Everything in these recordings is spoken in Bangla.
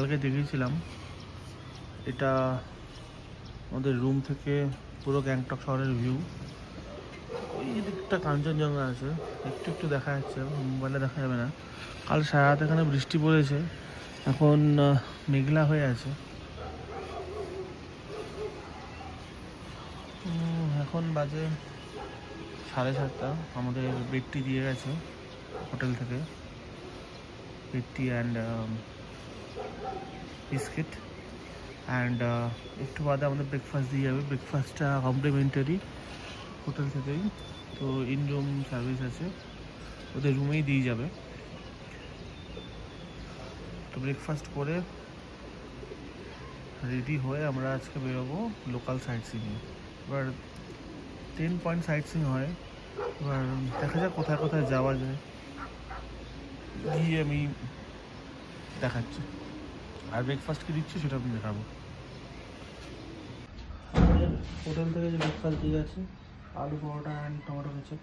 কালকে দেখিয়েছিলাম, এটা আমাদের রুম থেকে পুরো গ্যাংটক শহরের ভিউ। ওই দিকটা কাঞ্চনজঙ্ঘা আছে, একটু একটু দেখা যাচ্ছে, মোবাইলে দেখা যাবে না। কাল সারা রাত এখানে বৃষ্টি পড়েছে, এখন মেঘলা হয়ে আছে। এখন বাজে 7:30। আমাদের বেডটি দিয়ে গেছে হোটেল থেকে, বেডটি অ্যান্ড বিস্কিট, অ্যান্ড একটু বাদে আমাদের ব্রেকফাস্ট দিয়ে যাবে। ব্রেকফাস্টটা কমপ্লিমেন্টারি হোটেল থেকেই, তো ইন রুম সার্ভিস আছে, ওদের রুমেই দিয়ে যাবে। তো ব্রেকফাস্ট করে রেডি হয়ে আমরা আজকে বেরোবো লোকাল সাইট সিইংয়ে। এবার 10 পয়েন্ট সাইট সিইং হয়, এবার দেখা যাক কোথায় কোথায় যাওয়া যায়, গিয়ে আমি দেখাচ্ছি। আর ব্রেকফাস্ট কি দিচ্ছি সেটা আমি দেখাবো। আমাদের হোটেল থেকে যে ব্রেকফাস্ট দিয়ে আছে, আলু পরোটা অ্যান্ড টমেটো কেচাপ,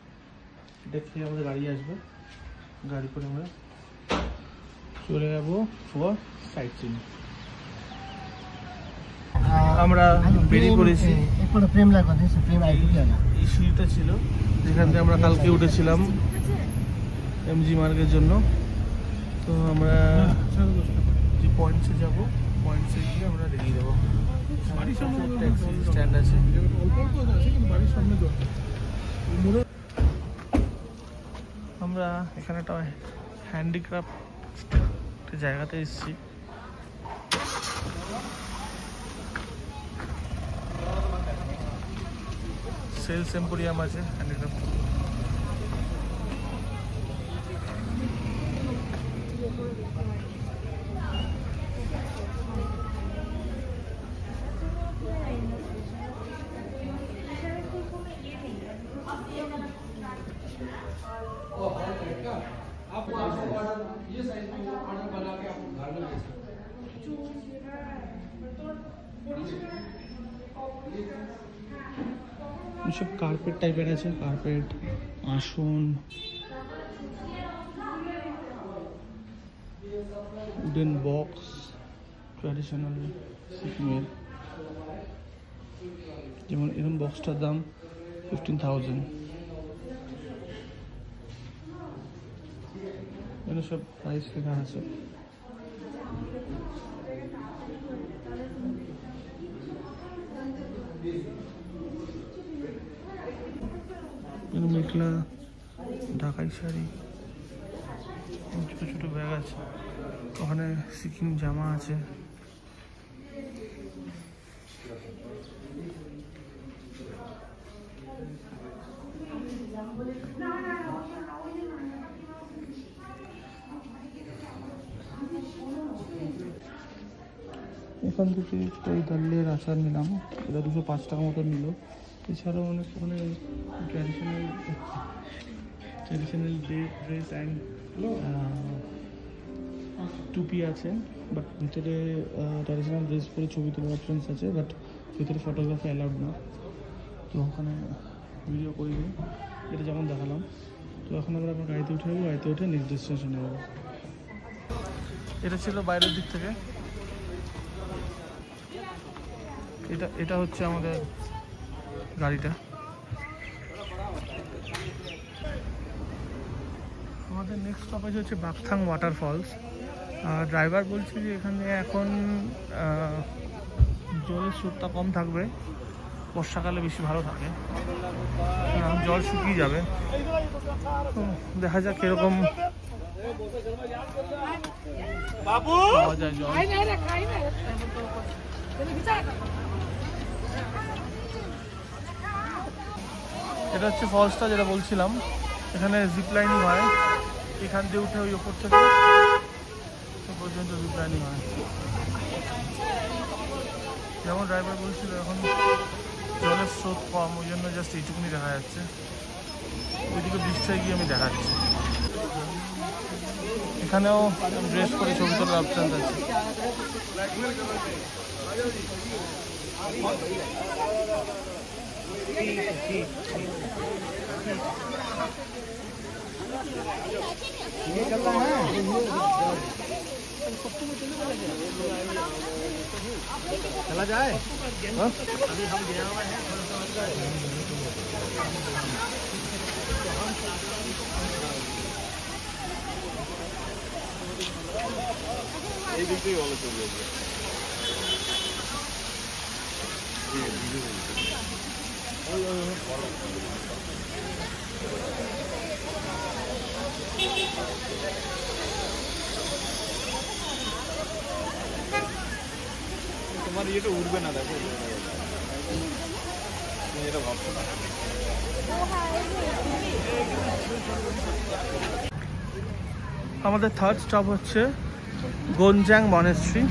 এটা খেয়ে আমাদের গাড়ি আসবে। গাড়ি করে আমরা চলে যাবো ফর সাইট সিইং। আমরা বেরিয়ে পড়েছি। এই সিঁড়িটা ছিল যেখান থেকে আমরা কালকে উঠেছিলাম এমজি মার্গের জন্য। তো আমরা যে পয়েন্টসে যাবো, পয়েন্টসে গিয়ে আমরা রেডি দেবো। ট্যাক্সি স্ট্যান্ড আছে। আমরা এখানে একটা হ্যান্ডিক্রাফট জায়গাতে এসেছি। সেলস এম্পোরিয়াম আছে হ্যান্ডিক্রাফট। সব কার্পেট টাইপের আছে, কার্পেট, আসন, উডেন বক্স, ট্র্যাডিশনাল সিকিমের। যেমন এরকম বক্সটার দাম 15,000। এখানে সব প্রাইস লেখা আছে। মেখলা, ঢাকাই শাড়ি, ছোটো ছোটো ব্যাগ আছে। ওখানে সিকিম জামা আছে। এখান থেকে ওই দালের আচার নিলাম, এটা 205 টাকা মতো নিল। এছাড়াও অনেক ওখানে ট্র্যাডিশনাল ড্রেস অ্যান্ড টুপি আছে, বাট ভিতরে ট্র্যাডিশনাল ড্রেস পরে ছবি তোলার অপশানস আছে, বাট ভিতরে ফটোগ্রাফি অ্যালাউড না। তো ওখানে ভিডিও করিনি, এটা যেমন দেখালাম। তো এখন আমরা আমার গাড়িতে উঠে যাবো, গাড়িতে উঠে নেক্সট ডেস্টিনেশনে যাবো। এটা ছিল বাইরের দিক থেকে। এটা হচ্ছে আমাদের গাড়িটা। আমাদের নেক্সট স্টপেজ হচ্ছে বাকথাং ওয়াটারফলস। ড্রাইভার বলছে যে এখানে এখন জলের স্রোতটা কম থাকবে, বর্ষাকালে বেশি ভালো থাকে, জল শুকিয়ে যাবে। তো দেখা যাক কীরকম পাওয়া যায় জল। এটা হচ্ছে ফলসটা যেটা বলছিলাম, এখানে জিপ লাইনিং হয়। এখান দিয়ে উঠে ওই ওপর থেকে পর্যন্ত জিপ লাইনিং হয়। যেমন ড্রাইভার বলছিল এখন জলের স্রোত কম, ওই জন্য জাস্ট এইটুকুনি দেখা যাচ্ছে। ওইদিকে বৃষ্টিতে গিয়ে আমি দেখাচ্ছি। এখানেও ড্রেস করে ছবি তোলার অপশান আছে। चला जाए अभी हम गया हुआ है এই দিক থেকে ভালো চলে যাবে তোমার এটা উঠবে না দেখো এটা ভাবছো না আমাদের থার্ড স্টপ হচ্ছে গঞ্জাং মনেস্ট্রি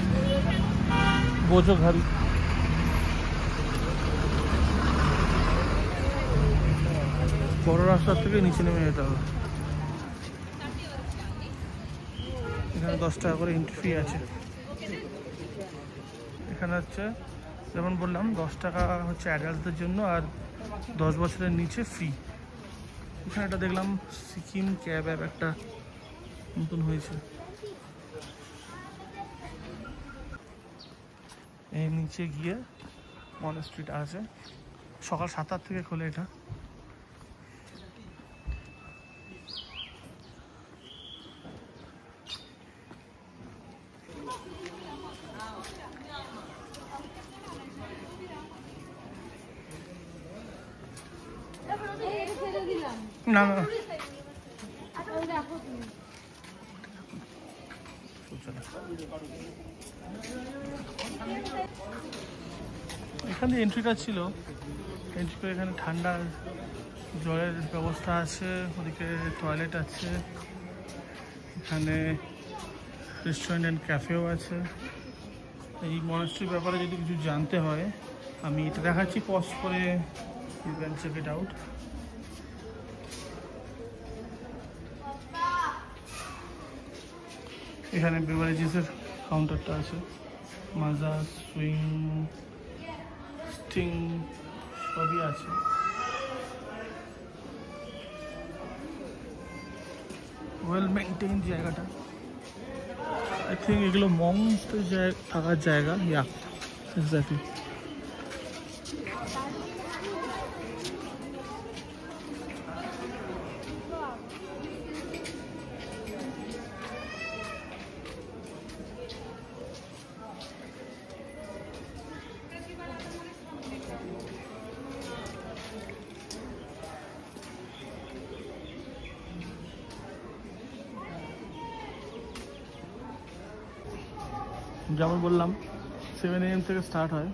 বোঝোঘারি। বড় রাস্তা থেকে নিচে নেমে যেতে হবে। এখানে 10 টাকা করে এন্ট্রি ফি আছে। এখানে হচ্ছে যেমন বললাম 10 টাকা হচ্ছে অ্যাডাল্টদের জন্য আর 10 বছরের নিচে ফ্রি। এখানে একটা দেখলাম সিকিম ক্যাব অ্যাপ একটা নতুন হয়েছে। এই নিচে গিয়ে মনেস্ট্রিটা আছে, সকাল 7টা থেকে খোলে এটা। না না এখানে এন্ট্রিটা ছিল, এন্ট্রি করে এখানে ঠান্ডার জলের ব্যবস্থা আছে, ওদিকে টয়লেট আছে, এখানে রেস্টুরেন্ট অ্যান্ড ক্যাফেও আছে। এই মনেস্ট্রির ব্যাপারে যদি কিছু জানতে হয় আমি এটা দেখাচ্ছি পজ করে, you can check it out. এখানে বেভারেজেসের কাউন্টারটা আছে, মাজা, সুইং, স্টিং সবই আছে। ওয়েল মেনটেইন জায়গাটা। আই থিঙ্ক এগুলো মংসদের থাকার জায়গা। Yeah exactly. যেমন বললাম 7 AM থেকে স্টার্ট হয়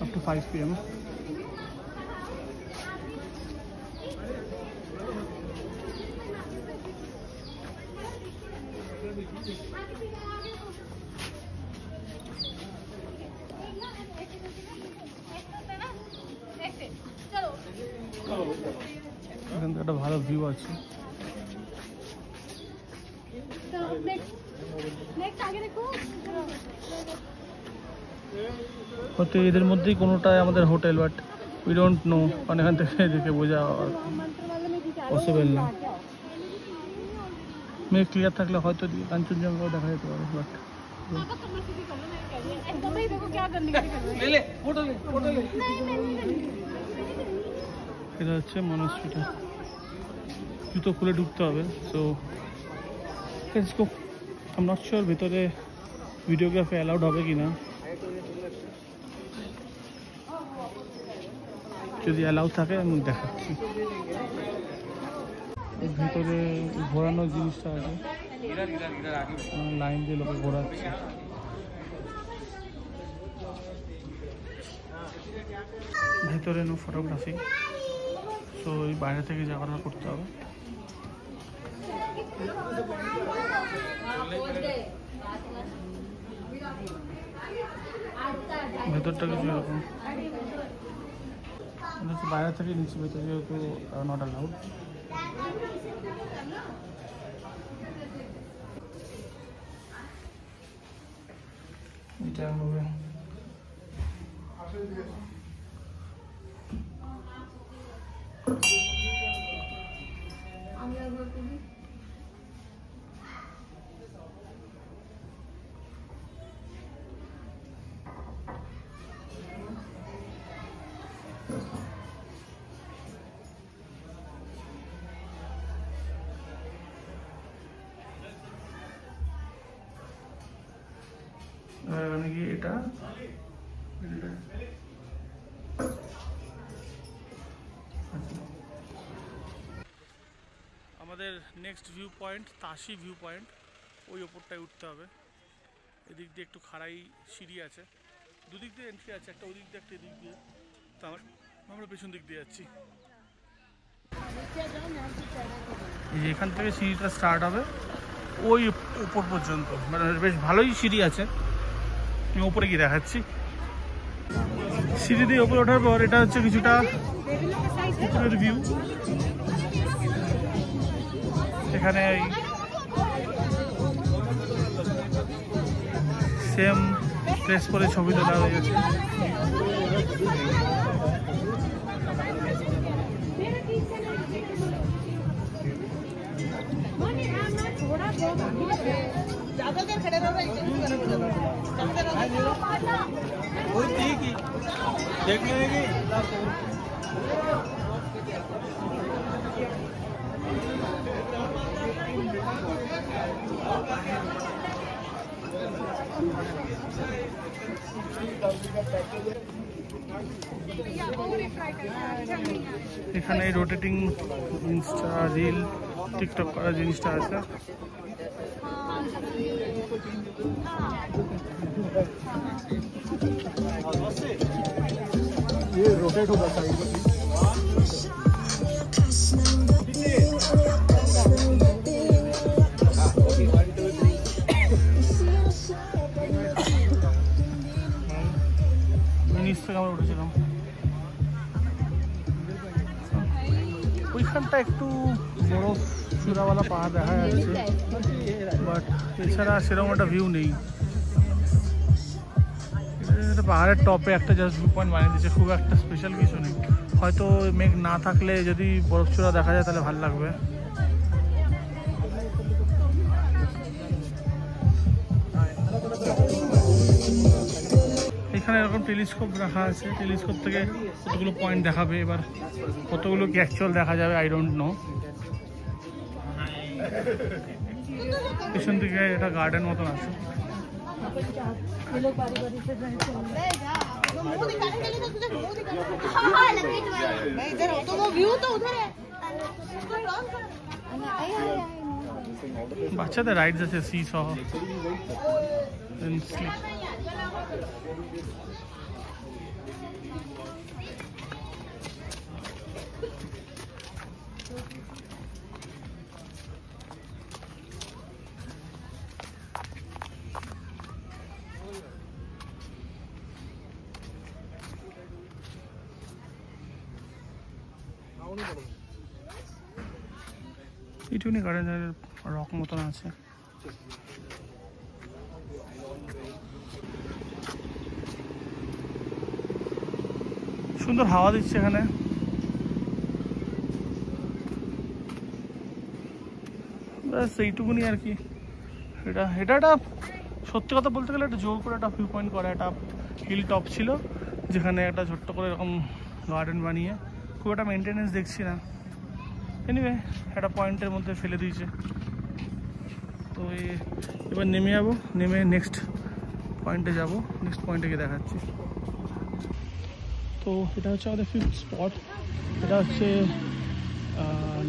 আপ টু 5 PM। এখান থেকে একটা ভালো ভিউ আছে। হয়তো এদের মধ্যেই কোনোটাই আমাদের hotel, but we don't know, মানে এখান থেকে দেখে বোঝা পসিবল না। মেঘ ক্লিয়ার থাকলে হয়তো কাঞ্চনজঙ্ঘাও দেখা যেতে পারে, বাট এটা হচ্ছে মনেস্ট্রিটা। জুতো খুলে ঢুকতে হবে। So I am not sure ভেতরে ভিডিওগ্রাফি অ্যালাউড হবে কি না। যদি অ্যালাউ থাকে আমি দেখাচ্ছি। ভিতরে ঘোরানোর জিনিসটা আছে, লাইন দিয়ে লোকে ঘোরাচ্ছে। ভেতরে নো ফটোগ্রাফি, তো এই বাইরে থেকে যাওয়া করতে হবে। ভেতরটা কিছু এরকম, বাইরে থেকে নিচে, ভেতরে যেহেতু নট অ্যালাউড। এটা হবে এখানে গিয়ে এটা আমাদের next view point Tashi view point, ওই ওপরটায় উঠতে হবে। এদিক দিয়ে একটু খাড়াই সিঁড়ি আছে, দুদিক দিয়ে এন্ট্রি আছে, একটা ওদিক দিয়ে একটা এদিক দিয়ে। তো আমরা পেছন দিক দিয়ে যাচ্ছি। এই যে এখান থেকে সিঁড়িটা স্টার্ট হবে ওই উপর পর্যন্ত, মানে বেশ ভালোই সিঁড়ি আছে। আমি উপরে গিয়ে দেখাচ্ছি। সিঁড়ি দিয়ে উপরে ওঠার পর এটা হচ্ছে কিছুটা উপরের ভিউ। এখানে সেম ড্রেস পরে ছবি তোলা হয়ে গেছে। এখানে রোটেটিং ইনস্টা রিল টিকটক করা জিনিসটা আছে। ये रोटेट होगा साइड में। নিচ থেকে আমরা উঠেছিলাম। ওইখানটা একটু বরফ চূড়াওয়ালা পাহাড় দেখা যাচ্ছে, বাট এছাড়া সেরকম একটা ভিউ নেই। পাহাড়ের টপে একটা জাস্ট ভিউ পয়েন্ট বানিয়ে দিয়েছে, খুব একটা স্পেশাল কিছু নেই। হয়তো মেঘ না থাকলে যদি বরফ চূড়া দেখা যায় তাহলে ভালো লাগবে। এখানে এরকম টেলিস্কোপ রাখা আছে, টেলিস্কোপ থেকে কতগুলো পয়েন্ট দেখাবে। এবার কতগুলো কি অ্যাকচুয়াল দেখা যাবে আই ডোন্ট নো। পেছন দিকে এটা গার্ডেন মতন আছে। বাচ্চাদের রাইডস আছে, সি সহ ইটুনি গার্ডেনের রক মতন আছে। সুন্দর হাওয়া দিচ্ছে এখানে। ব্যাস এইটুকুনি আর কি। এটা একটা সত্যি কথা বলতে গেলে একটা জোর করে একটা ভিউ পয়েন্ট করা, একটা হিল টপ ছিল যেখানে একটা ছোট্ট করে এরকম গার্ডেন বানিয়ে, খুব একটা মেনটেনেন্স দেখছি না। এনিওয়ে একটা পয়েন্টের মধ্যে ফেলে দিয়েছে। তো এবার নেমে যাবো, নেমে নেক্সট পয়েন্টে যাব, নেক্সট পয়েন্টে গিয়ে দেখাচ্ছি। তো এটা হচ্ছে আমাদের ফিফথ স্পট। এটা হচ্ছে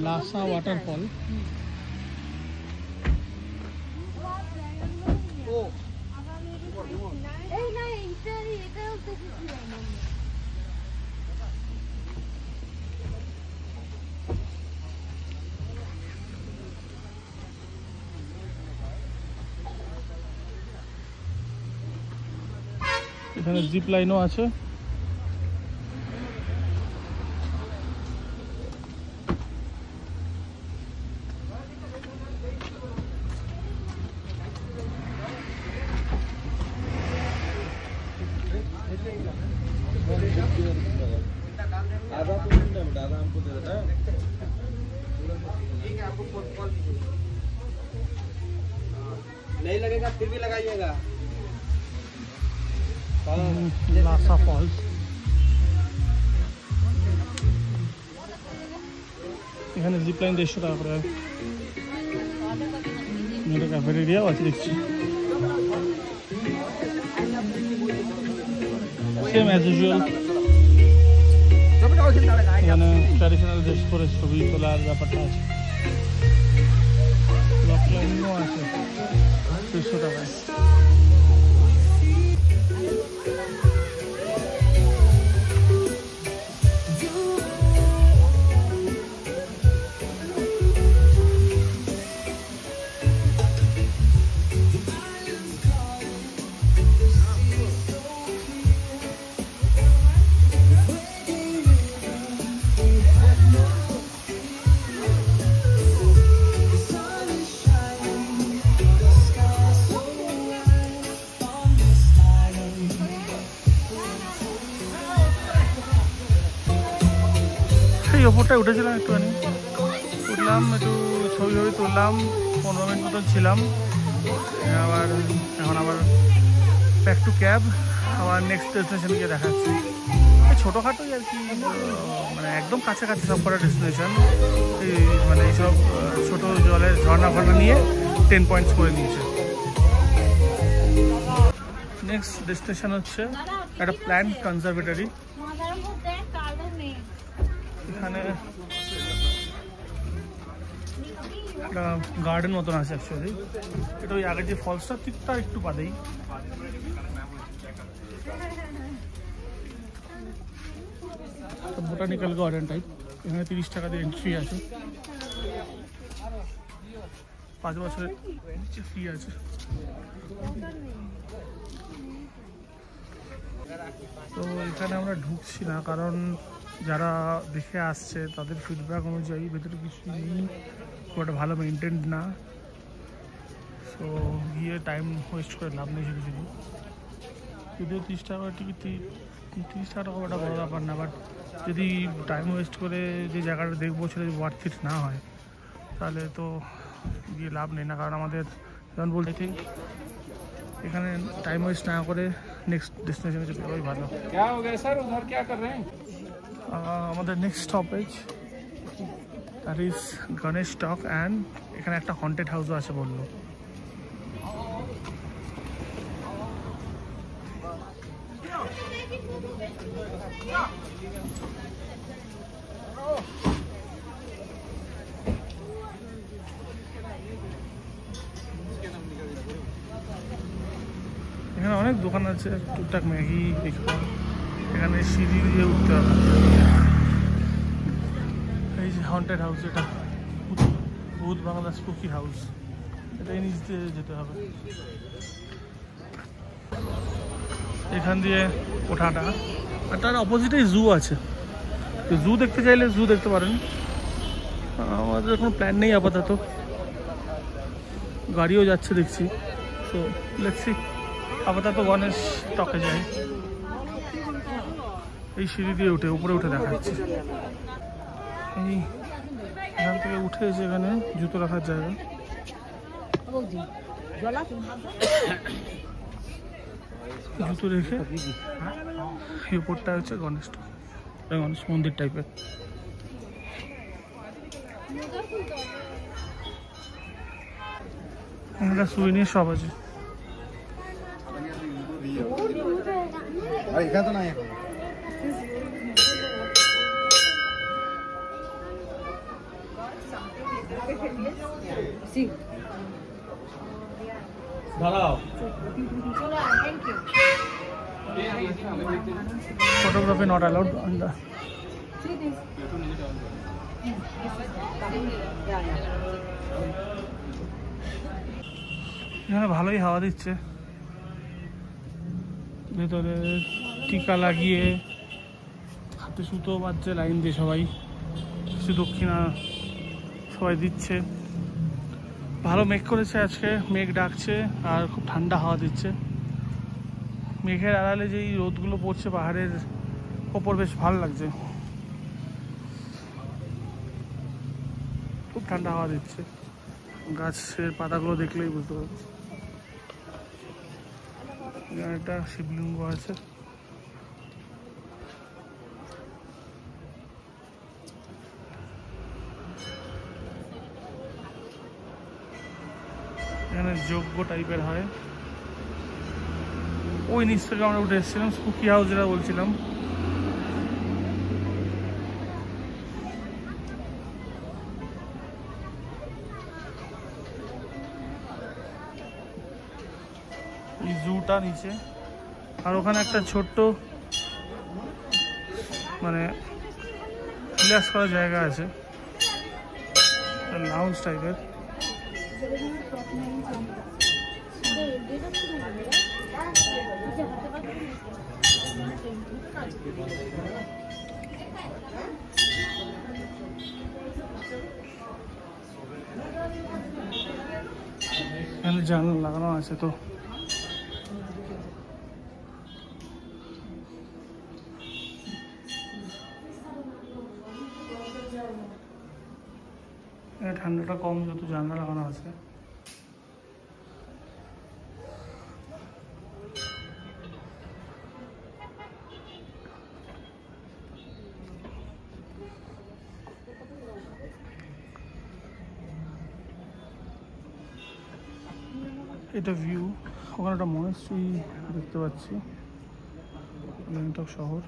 লাসা ওয়াটারফল। এখানে জিপ লাইনও আছে। नहीं लगेगा फिर भी लगाइएगा। लासा फॉल्स। এখানে জিপ লাইন 150 টাকা করে। এটা ক্যাফেটেরিয়াও আছে দেখছি। সেম অ্যাজ ইউজুয়াল এখানে ট্র্যাডিশনাল ড্রেস পরে ছবি তোলার ব্যাপারটা আছে। রক ক্লাইম্বিংও আছে 300 টাকায়। এই ওপরটায় উঠেছিলাম একটুখানি, উঠলাম একটু ছবি তুললাম, 15 মিনিট মতন ছিলাম। এখন আবার ব্যাক টু ক্যাব, আবার নেক্সট ডেস্টিনেশন গিয়ে দেখাচ্ছি। ছোটোখাটোই আর কি, মানে একদম কাছাকাছি সব কটা ডেস্টিনেশন। এই মানে এইসব ছোটো জলের ঝর্ণা ফর্ণা নিয়ে 10 পয়েন্টস করে নিয়েছে। নেক্সট ডেস্টিনেশন হচ্ছে একটা প্ল্যান্ট কনজারভেটরি। এখানে একটা গার্ডেন মতন আছে অ্যাকচুয়ালি। এটা ওই আগে যে ফলসটা ঠিক তার একটু বাদেই। Botanical garden type. এখানে 30 টাকা দিয়ে এন্ট্রি আছে, 5 বছরের ফি আছে। তো এখানে আমরা ঢুকছি না, কারণ যারা দেখে আসছে তাদের ফিডব্যাক অনুযায়ী ভেতরে কিছু নেই, খুব একটা ভালো মেনটেন্ড না। সো গিয়ে টাইম ওয়েস্ট করে লাভ নেই শুধু শুধু। যদিও 30 টাকার টিকিট, 30 টাকা ওটা বড় ব্যাপার না, বাট যদি টাইম ওয়েস্ট করে যে জায়গাটা দেখবো সেটা যদি ওয়ার্থ ইট না হয় তাহলে তো গিয়ে লাভ নেই না। কারণ আমাদের যেমন বলতে থিঙ্ক এখানে টাইম ওয়েস্ট না করে নেক্সট ডেস্টিনেশনে চলে যাওয়াই ভালো। আমাদের next stoppage that is Ganesh talk, and এখানে একটা হন্টেড হাউসও আছে বললো। এখানে অনেক দোকান আছে, টুকটাক ম্যাগি এখানে। এখানে সিঁড়ি দিয়ে উঠতে হবে। এই যে হন্টেড হাউস, এটা ভূত বাংলা স্পুকি হাউস, এটা নিচ দিয়ে যেতে হবে। এখান দিয়ে ওঠাটা, আর তার অপোজিটেই জু আছে। তো জু দেখতে চাইলে জু দেখতে পারেন। আমাদের কোনো প্ল্যান নেই আপাতত, গাড়িও যাচ্ছে দেখছি। সো লেটস সি, আপাতত গণেশ টকে যাই। এই সিঁড়ি দিয়ে উঠে উপরে উঠে দেখাচ্ছি। এই এখান থেকে উঠে এসে এখানে জুতো রাখার জায়গা। জুতো রেখে এই উপরটা হচ্ছে গণেশ টক, গণেশ মন্দির টাইপের। এখানে সুইনির সব আছে। Photography not allowed on the. এখানে ভালোই হাওয়া দিচ্ছে। ভেতরে টিকা লাগিয়ে হাতে সুতো বাজছে লাইন দিয়ে সবাই, কিছু দক্ষিণা সবাই দিচ্ছে। ভালো মেঘ করেছে আজকে, মেঘ ডাকছে আর খুব ঠান্ডা হাওয়া দিচ্ছে। মেঘের আড়ালে যেই রোদগুলো পড়ছে পাহাড়ের ওপর, বেশ ভালো লাগছে। খুব ঠান্ডা হাওয়া দিচ্ছে, গাছের পাতাগুলো দেখলেই বুঝতে পারছি। এখানে একটা শিবলিঙ্গ আছে। এখানে যজ্ঞ টাইপের হয়। ওই নিচ থেকে আমরা উঠে এসেছিলাম, স্পুকি হাউস যেটা বলছিলাম। এই জুটা নিচে, আর ওখানে একটা ছোট্ট মানে রিল্যাক্স করার জায়গা আছে, লাউঞ্জ টাইপের। এখানে জানলা লাগানো আছে তো। ঠান্ডাটা কম যত জানলা লাগানো আছে। এটা ভিউ, ওখানে একটা মনেস্ট্রি দেখতে পাচ্ছি, গ্যাংটক শহর।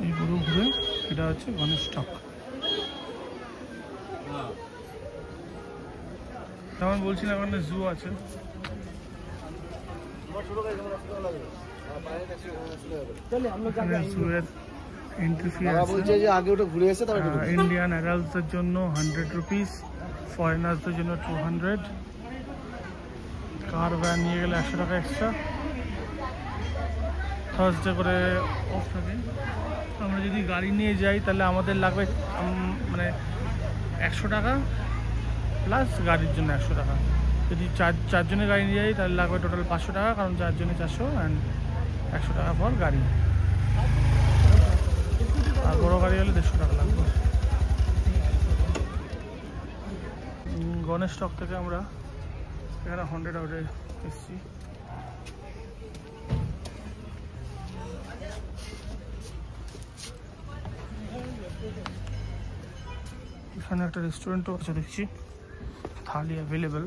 এই পুরো ঘুরে এটা হচ্ছে গণেশ টক। যেমন বলছিলাম এখানে জু আছে, এন্ট্রি ফি আছে। ইন্ডিয়ান অ্যাডাল্টসদের জন্য 100 রুপিস, ফরেনার্সদের জন্য 200। কার ভ্যান নিয়ে গেলে 100 টাকা এক্সট্রা। থার্সডে করে অফ থাকে। আমরা যদি গাড়ি নিয়ে যাই তাহলে আমাদের লাগবে মানে 100 টাকা প্লাস গাড়ির জন্য 100 টাকা। যদি চারজনের গাড়ি নিয়ে যাই তাহলে লাগবে টোটাল 500 টাকা, কারণ চারজনে 400 অ্যান্ড 100 টাকা পর গাড়ি। আর বড়ো গাড়ি হলে 150 টাকা লাগবে। গণেশ টক থেকে আমরা এখানে 100 আউটে এসেছি। এখানে একটা রেস্টুরেন্টও আছে দেখছি, থালি অ্যাভেলেবেল।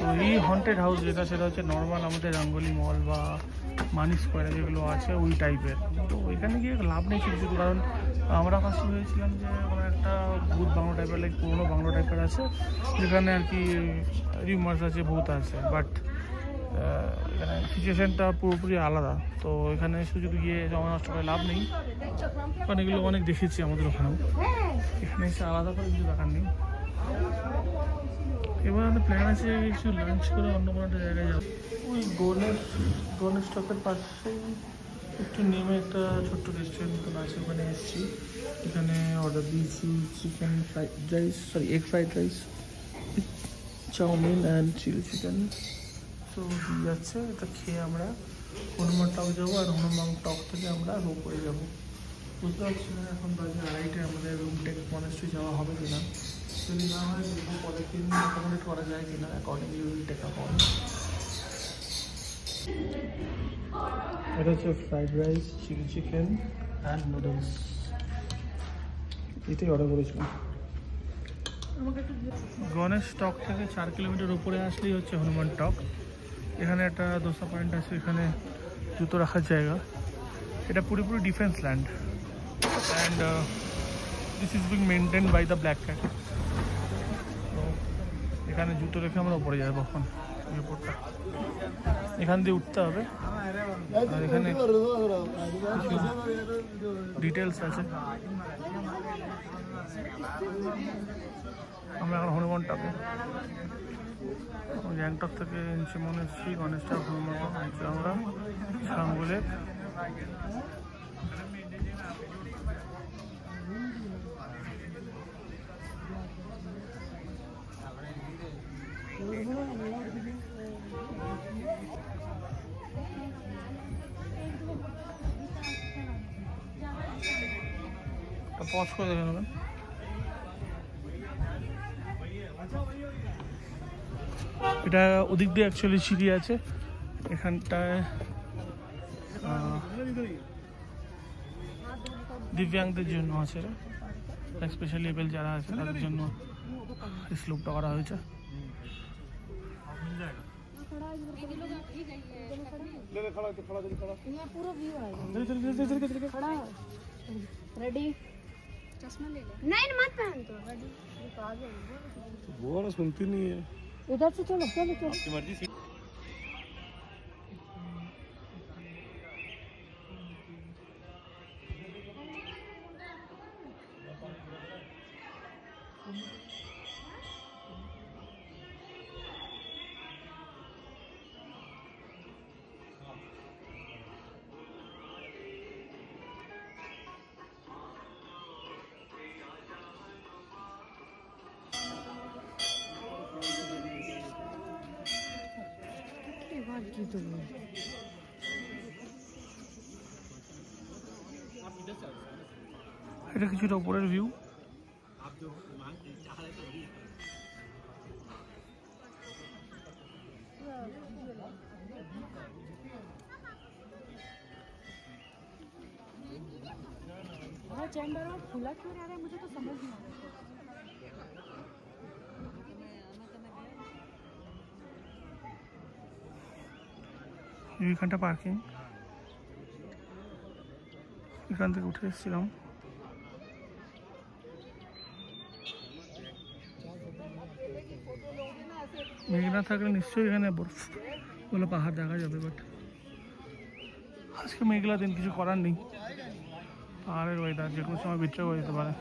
তো এই হন্টেড হাউস যেটা, সেটা হচ্ছে নর্মাল আমাদের রঙ্গোলি মল বা মানি স্কোয়ারে যেগুলো আছে ওই টাইপের। তো ওইখানে গিয়ে লাভ নেই কিছু, কারণ আমরা ফার্স্ট ভেবেছিলাম যে ওখানে একটা ভূত বাংলো টাইপের, লাইক পুরোনো বাংলো টাইপের আছে, যেখানে আর কি রিউমার্স আছে, ভূত আছে। বাট এখানে সিচুয়েশানটা পুরোপুরি আলাদা। তো এখানে শুধু গিয়ে জমা নষ্ট করে লাভ নেই, কারণ এগুলো অনেক দেখেছি আমাদের ওখানেও। এখানে এসে আলাদা করে কিছু দেখার নেই। এবার আমাদের প্ল্যান আছে কিছু লাঞ্চ করে অন্য কোনো একটা জায়গায় যাবো। ওই গণেশ টকের পাশেই একটু নেমে একটা ছোট্ট রেস্টুরেন্ট মতন আছে, ওখানে এসেছি। এখানে অর্ডার দিয়েছি chicken fried rice, egg fried rice, chow mein and chilli chicken. তো দিয়ে যাচ্ছে, এটা খেয়ে আমরা হনুমান টক যাবো, আর হনুমান টক থেকে আমরা রোপওয়ে যাবো। বুঝতে পারছি না এখন বাজে 2:30, আমাদের রুম টেক মনেস্ট্রি যাওয়া হবে কিনা। যদি না হয় দেখবো পরের দিন অ্যাকোমোডেট করা যায় কিনা, accordingly will take up on. এটা হচ্ছে fried rice, chilli chicken and noodles, এটাই অর্ডার করেছিলাম। গণেশ টক থেকে 4 কিলোমিটার উপরে আসলেই হচ্ছে হনুমান টক। এখানে একটা দোসা পয়েন্ট আছে, এখানে জুতো রাখার জায়গা। এটা পুরোপুরি defence land, and this is being maintain by the Black Cat. তো এখানে জুতো রেখে আমরা উপরে যাবো। এখন এয়ারপোর্টটা এখান দিয়ে উঠতে হবে, আর এখানে ডিটেলস আছে। আমরা এখন হনুমান টকে, গ্যাংটক থেকে মনেস্ট্রি, গণেশ টক, হনুমান টক আমরা সাঙ্গুলে। পজ করে দেখে নেবেন। এটা ওদিক দিয়ে অ্যাকচুয়ালি সিঁড়ি আছে, এখানটায় দিব্যাঙ্গদের জন্য আছে, স্পেশাল লেভেল যারা আছে তাদের জন্য স্লোপটা করা হয়েছে। वो ना सुनती नहीं है। इधर से चलो चलो चलो। এটা কিছুটা উপরের ভিউ। चैम्बर और खुला क्यों रह रहा है मुझे तो समझ नहीं आ रहा। এইখানটা পার্কিং, এখান থেকে উঠে এসেছিলাম। মেঘ না থাকলে নিশ্চয়ই এখানে বরফ বলে পাহাড় দেখা যাবে, বাট আজকে মেঘলা দিন, কিছু করার নেই। পাহাড়ের ওয়েদার যে কোনো সময় বিট্রে হয়ে যেতে পারে।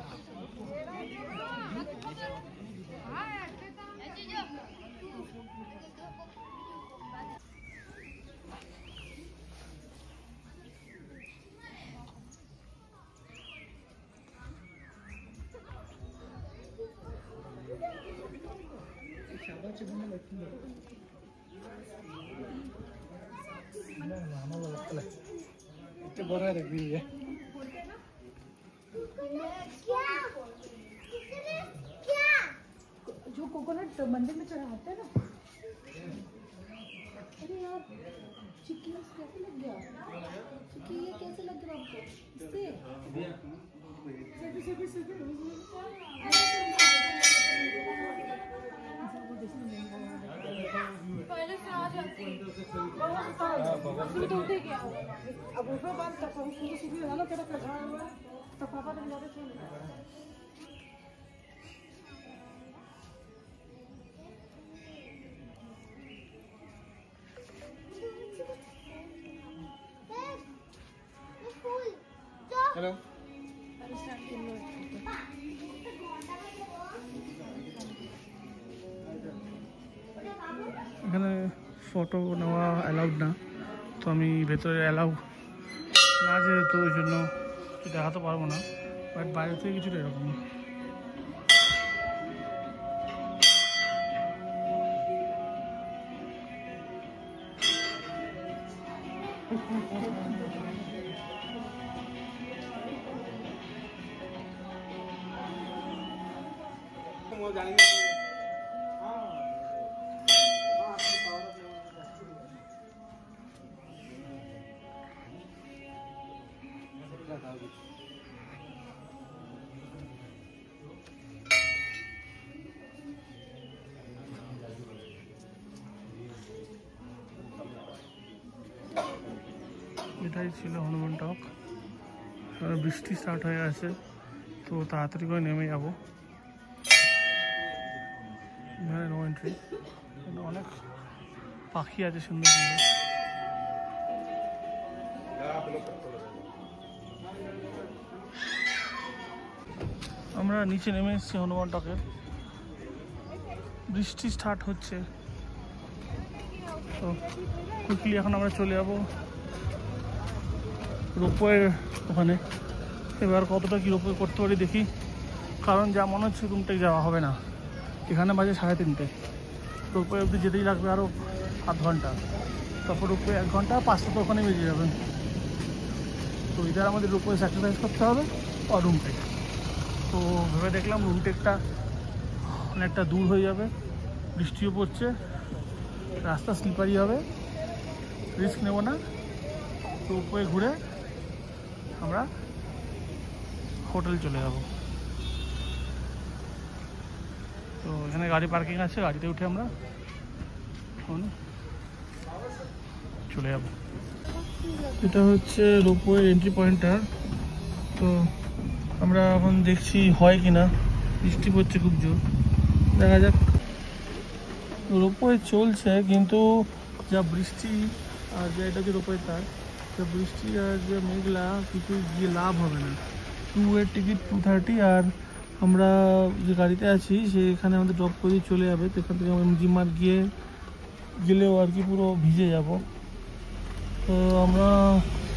बड़ा रख दी है। जो कोकोनट मंदिर में चढ़ाते हैं ना। अरे यार चिक्की कैसे लग गया? चिक्की ये कैसे लग गया आपको? इससे पहले से आ जाती है। तो उठे गया। अब उठो बात तक उसको सीधी है ना तेरा कटा हुआ है। तो पापा तुम ज्यादा क्यों नहीं? हेलो এখানে ফটো নেওয়া অ্যালাউড না, তো আমি ভেতরে অ্যালাউ না যেহেতু ওই জন্য কিছু দেখাতে পারবো না, বাট বাইরে থেকে কিছুটা এরকম। এটাই ছিল হনুমান টক। বৃষ্টি স্টার্ট হয়ে গেছে, তো তাড়াতাড়ি করে নেমে যাবো। এখানে নো এন্ট্রি, অনেক পাখি আছে সুন্দর সুন্দর। আমরা নিচে নেমে এসেছি হনুমান টকের। বৃষ্টি স্টার্ট হচ্ছে, তো কুইকলি এখন আমরা চলে যাবো রোপওয়ে ওখানে। এবার কতটা কি রোপওয়ে করতে পারি দেখি, কারণ যা মনে হচ্ছে রুমটাই যাওয়া হবে না। এখানে বাজে 3:30, রোপওয়ে অবধি যেতেই লাগবে আরও আধ ঘন্টা, তারপর রোপওয়ে 1 ঘন্টা, 5টা তো ওখানে বেজে যাবে। তো ইধার আমাদের রোপওয়ে স্যাক্রিফাইস করতে হবে আর রুম টেক। তো ভেবে দেখলাম রুম টেকটা অনেকটা দূর হয়ে যাবে, বৃষ্টিও পড়ছে, রাস্তা স্লিপারি হবে, রিস্ক নেব না। রোপওয়ে ঘুরে আমরা হোটেল চলে যাব। তো এখানে গাড়ি পার্কিং আছে, গাড়িতে উঠে আমরা এখন চলে যাব। এটা হচ্ছে রোপওয়ে এন্ট্রি পয়েন্টটা। তো আমরা এখন দেখছি হয় কিনা, বৃষ্টি পড়ছে খুব জোর, দেখা যাক। রোপওয়ে চলছে কিন্তু যা বৃষ্টি আর যে এটা যে রোপওয়ে তার যা বৃষ্টি আর যে মেঘলা, কিছু গিয়ে লাভ হবে না। 2-এর টিকিট 230, আর আমরা যে গাড়িতে আছি সেখানে আমাদের ড্রপ করে চলে যাবে। তো এখান থেকে আমরা জিমার গেলেও আর কি পুরো ভিজে যাব। তো আমরা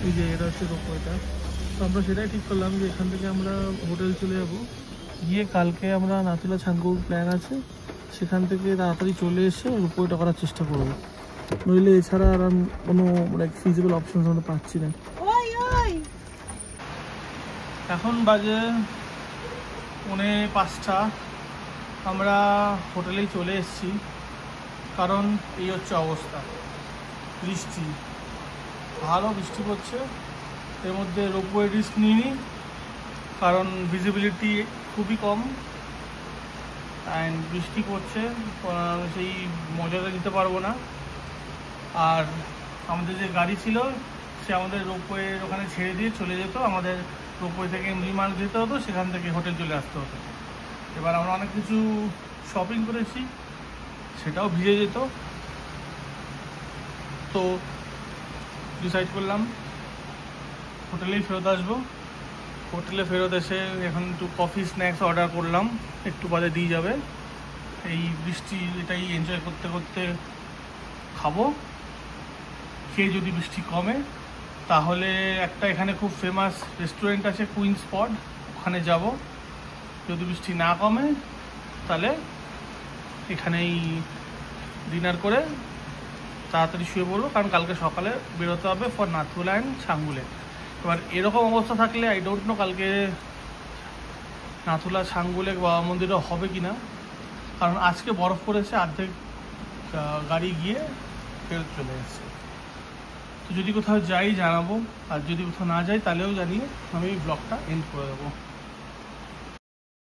এই যে এটা হচ্ছে রোপওয়েটা, তো আমরা সেটাই ঠিক করলাম যে এখান থেকে আমরা হোটেল চলে যাব, গিয়ে কালকে আমরা নাথুলা ছাঙ্গুর প্ল্যান আছে, সেখান থেকে তাড়াতাড়ি চলে এসে রোপওয়েটা করার চেষ্টা করবো। নইলে এছাড়া আর কোনো ফিজিবল অপশন আমরা পাচ্ছি না। এখন বাজে 4:45, আমরা হোটেলেই চলে এসেছি। কারণ এই হচ্ছে অবস্থা, বৃষ্টি, ভালো বৃষ্টি পড়ছে। এর মধ্যে রোপওয়ে রিস্ক নিইনি কারণ ভিজিবিলিটি খুবই কম, অ্যান্ড বৃষ্টি পড়ছে, সেই মজাটা নিতে পারবো না। আর আমাদের যে গাড়ি ছিল সে আমাদের রোপওয়ের ওখানে ছেড়ে দিয়ে চলে যেত, আমাদের রোপওয়ে থেকে এমজিমার্গ যেতে হতো, সেখান থেকে হোটেল চলে আসতে হতো। এবার আমরা অনেক কিছু শপিং করেছি, সেটাও ভিজে যেত। তো ডিসাইড করলাম হোটেলেই ফেরত আসবো। হোটেলে ফেরত এসে এখন একটু কফি স্ন্যাক্স অর্ডার করলাম, একটু বাদে দিয়ে যাবে। এই বৃষ্টি এটাই এনজয় করতে করতে খাবো। খেয়ে যদি বৃষ্টি কমে তাহলে একটা এখানে খুব ফেমাস রেস্টুরেন্ট আছে কুইন স্পট, ওখানে যাব। যদি বৃষ্টি না কমে তাহলে এখানেই ডিনার করে তাড়াতাড়ি শুয়ে পড়বো, কারণ কালকে সকালে বেরোতে হবে ফর নাথুলা অ্যান্ড ছাঙ্গুলে। এবার এরকম অবস্থা থাকলে আই ডোন্ট নো কালকে নাথুলা ছাঙ্গুলে বাবা মন্দিরও হবে কি না, কারণ আজকে বরফ পড়েছে, অর্ধেক গাড়ি গিয়ে ফেরত চলে এসেছে। তো যদি কোথাও যাই জানাবো, আর যদি কোথাও না যাই তাহলেও জানিয়ে আমি ব্লগটা এন্ড করে দেবো।